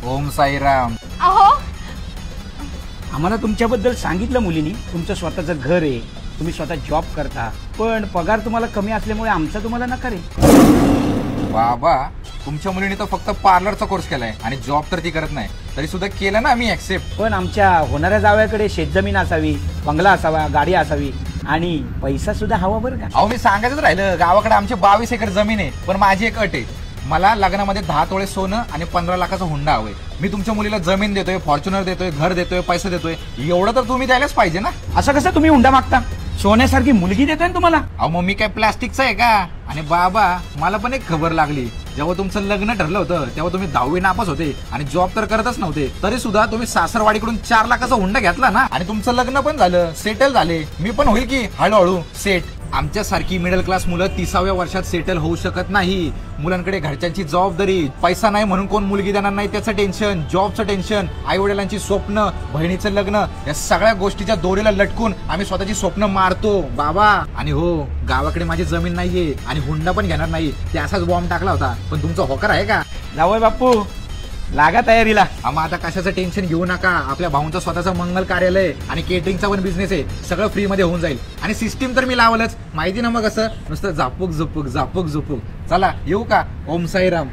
ओम साईराम. अहो आम्हाला तुमच्याबद्दल सांगितलं मुलींनी, तुमचं स्वतःचं घर आहे, तुम्ही स्वतः जॉब करता, पण पगार तुम्हाला कमी असल्यामुळे आमचा तुम्हाला नकार आहे. बाबा तुमच्या मुलीने तर फक्त पार्लरचा कोर्स केलाय आणि जॉब तर ती करत नाही, तरी सुद्धा केलं ना आम्ही ऍक्सेप्ट. पण आमच्या होणाऱ्या जावयाकडे शेतजमीन असावी, बंगला असावा, गाडी असावी आणि पैसा सुद्धा हवा बरं का. अहो मी सांगायचंच राहिलं, गावाकडे आमची 22 एकर जमीन आहे, पण माझी एक अट आहे, मला लग्नामध्ये 10 तोळे सोनं आणि 15 लाखाचा हुंडा हवंय. मी तुमच्या मुलीला जमीन देतोय, फॉर्च्युनर देतोय, घर देतोय, पैसे देतोय, एवढं तर तुम्ही द्यायलाच पाहिजे ना. असं कसं तुम्ही हुंडा मागता? सोन्यासारखी मुलगी देतोय ना तुम्हाला. अहो मग मी काय प्लास्टिकचा आहे का? आणि बाबा मला पण एक खबर लागली, जेव्हा तुमचं लग्न ठरलं होतं तेव्हा तुम्ही 10वी नापास होते आणि जॉब तर करतच नव्हते, तरी सुद्धा तुम्ही सासरवाडीकडून 4 लाखाचा हुंडा घेतला ना. आणि तुमचं लग्न पण झालं, सेटल झाले. मी पण होईल की हळूहळू सेट. आमच्यासारखी मिडल क्लास मुलं 30व्या वर्षात सेटल होऊ शकत नाही. मुलांकडे घरच्यांची जबाबदारी, पैसा नाही म्हणून कोण मुलगी देणार नाही त्याचं टेन्शन, जॉबचं टेन्शन, आई वडिलांची स्वप्न, बहिणीचं लग्न, या सगळ्या गोष्टीच्या दोरीला लटकून आम्ही स्वतःची स्वप्न मारतो बाबा. आणि हो, गावाकडे माझी जमीन नाहीये आणि हुंडा पण घेणार नाही, ते असाच बॉम्ब टाकला होता. पण तुमचा होकार आहे का? जावय बापू, लागा तयारीला. आम्हा आता कशाचं टेन्शन घेऊ नका. आपल्या भाऊंचं स्वतःचं मंगल कार्यालय आणि केटरिंगचा पण बिझनेस आहे, सगळं फ्री मध्ये होऊन जाईल. आणि सिस्टीम तर मी लावलंच, माहिती ना मग असं नुसतं झापूक झुपूक झापूक झुपूक. चला येऊ का? ओम साईराम.